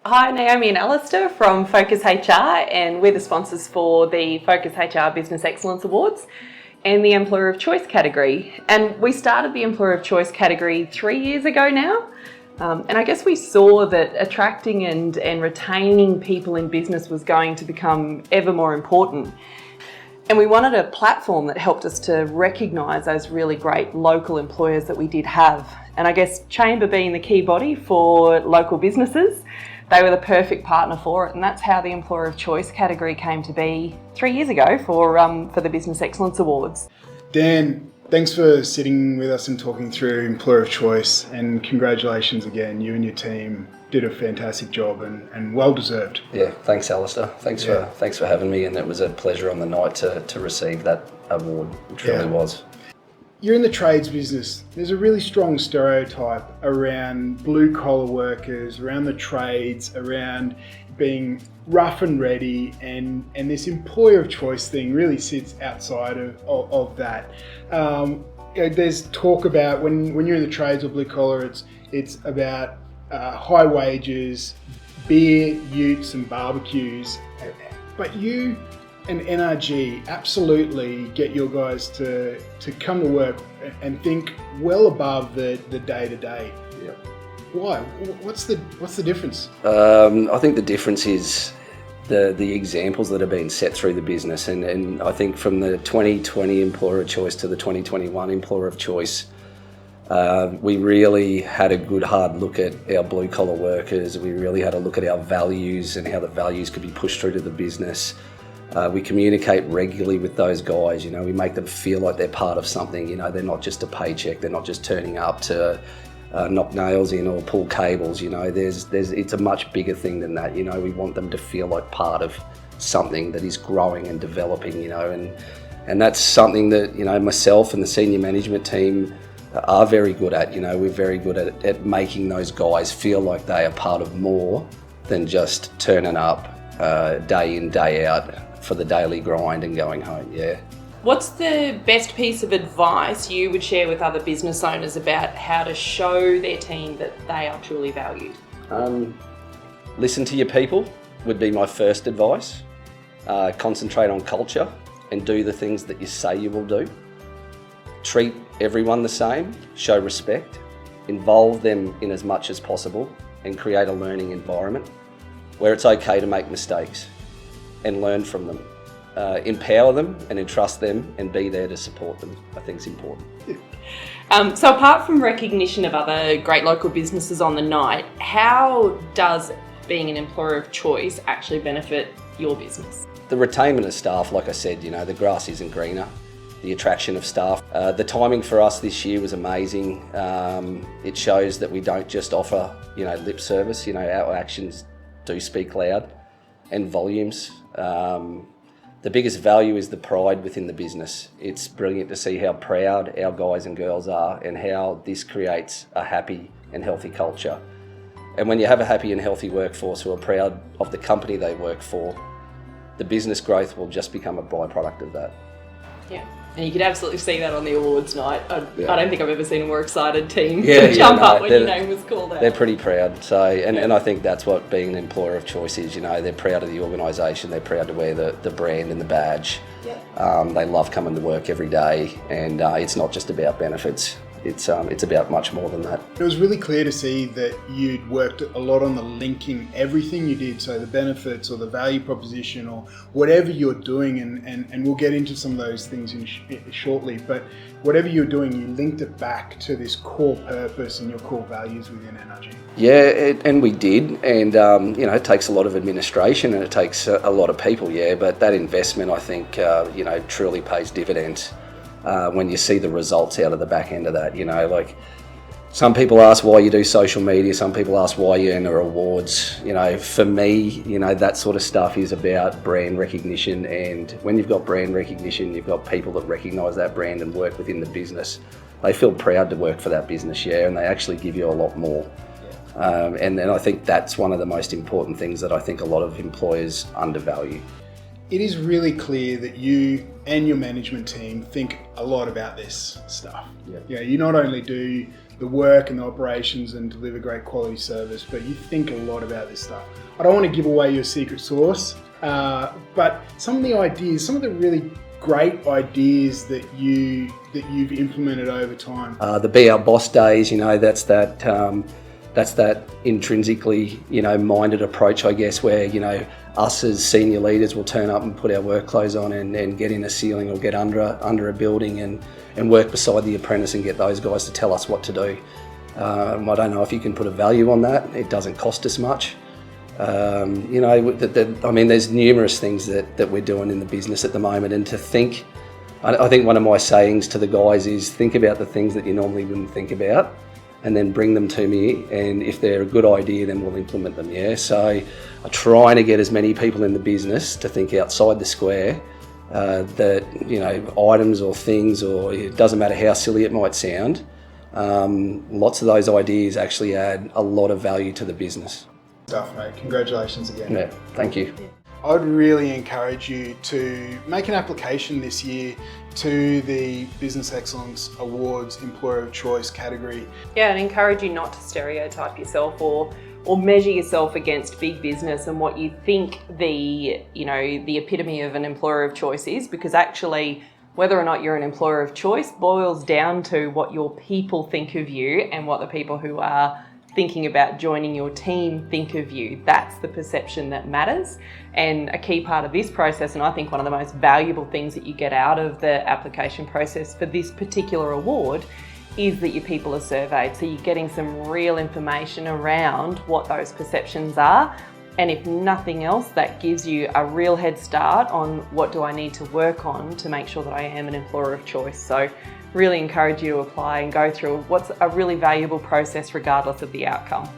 Hi, Naomi and Alistair from Focus HR, and we're the sponsors for the Focus HR Business Excellence Awards and the Employer of Choice category. And we started the Employer of Choice category 3 years ago now. And I guess we saw that attracting and retaining people in business was going to become ever more important. And we wanted a platform that helped us to recognise those really great local employers that we did have. And I guess Chamber being the key body for local businesses, they were the perfect partner for it, and that's how the Employer of Choice category came to be 3 years ago for the Business Excellence Awards. Dan, thanks for sitting with us and talking through Employer of Choice, and congratulations again. You and your team did a fantastic job and well deserved. Yeah, thanks Alistair. Thanks for having me, and it was a pleasure on the night to receive that award. It truly was. You're in the trades business. There's a really strong stereotype around blue collar workers, around the trades, around being rough and ready, and this employer of choice thing really sits outside of that. There's talk about when you're in the trades or blue collar, it's about high wages, beer, utes and barbecues, but you and NRG absolutely get your guys to come to work and think well above the day-to-day. Yeah. Why? What's the difference? I think the difference is the examples that are being set through the business, and I think from the 2020 Employer of Choice to the 2021 Employer of Choice, we really had a good hard look at our blue collar workers. We really had a look at our values and how the values could be pushed through to the business. We communicate regularly with those guys. We make them feel like they're part of something. They're not just a paycheck. They're not just turning up to knock nails in or pull cables. It's a much bigger thing than that. We want them to feel like part of something that is growing and developing. And that's something that myself and the senior management team are very good at. We're very good at making those guys feel like they are part of more than just turning up day in, day out for the daily grind and going home. What's the best piece of advice you would share with other business owners about how to show their team that they are truly valued? Listen to your people would be my first advice. Concentrate on culture and do the things that you say you will do. Treat everyone the same, show respect, involve them in as much as possible, and create a learning environment where it's okay to make mistakes and learn from them. Empower them and entrust them and be there to support them, I think is important. So apart from recognition of other great local businesses on the night, how does being an employer of choice actually benefit your business? The retainment of staff, like I said, the grass isn't greener. The attraction of staff. The timing for us this year was amazing. It shows that we don't just offer, lip service. Our actions do speak loud and volumes. The biggest value is the pride within the business. It's brilliant to see how proud our guys and girls are and how this creates a happy and healthy culture. And when you have a happy and healthy workforce who are proud of the company they work for, the business growth will just become a byproduct of that. Yeah. And you could absolutely see that on the awards night. I don't think I've ever seen a more excited team jump up when your name was called out. They're pretty proud. So, and I think that's what being an employer of choice is. They're proud of the organisation. They're proud to wear the brand and the badge. Yeah. They love coming to work every day, and it's not just about benefits. It's about much more than that. It was really clear to see that you'd worked a lot on the linking everything you did, so the benefits or the value proposition or whatever you're doing, and we'll get into some of those things shortly, but whatever you're doing, you linked it back to this core purpose and your core values within NRG. Yeah, and we did, and it takes a lot of administration and it takes a lot of people, but that investment, I think, truly pays dividends. When you see the results out of the back end of that, like some people ask why you do social media, some people ask why you enter awards. For me, that sort of stuff is about brand recognition, and when you've got brand recognition, you've got people that recognise that brand and work within the business. They feel proud to work for that business, and they actually give you a lot more. And then I think that's one of the most important things that I think a lot of employers undervalue. It is really clear that you and your management team think a lot about this stuff. You not only do the work and the operations and deliver great quality service, but you think a lot about this stuff. I don't want to give away your secret sauce, but some of the ideas, some of the really great ideas that you've implemented over time. The Be Our Boss days, that's that intrinsically, minded approach, I guess, where, us as senior leaders will turn up and put our work clothes on and get in a ceiling or get under a building and work beside the apprentice and get those guys to tell us what to do. I don't know if you can put a value on that. It doesn't cost us much. There's numerous things that we're doing in the business at the moment, and to think, I think one of my sayings to the guys is think about the things that you normally wouldn't think about and then bring them to me, and if they're a good idea, then we'll implement them. So I try to get as many people in the business to think outside the square, that items or things, or it doesn't matter how silly it might sound, lots of those ideas actually add a lot of value to the business. Stuff, mate. Congratulations again. Yeah, thank you. I'd really encourage you to make an application this year to the Business Excellence Awards Employer of Choice category. Yeah, and encourage you not to stereotype yourself or measure yourself against big business and what you think the epitome of an employer of choice is, because actually whether or not you're an employer of choice boils down to what your people think of you and what the people who are thinking about joining your team think of you. That's the perception that matters. And a key part of this process, and I think one of the most valuable things that you get out of the application process for this particular award, is that your people are surveyed. So you're getting some real information around what those perceptions are. And if nothing else, that gives you a real head start on what do I need to work on to make sure that I am an employer of choice. So really encourage you to apply and go through what's a really valuable process regardless of the outcome.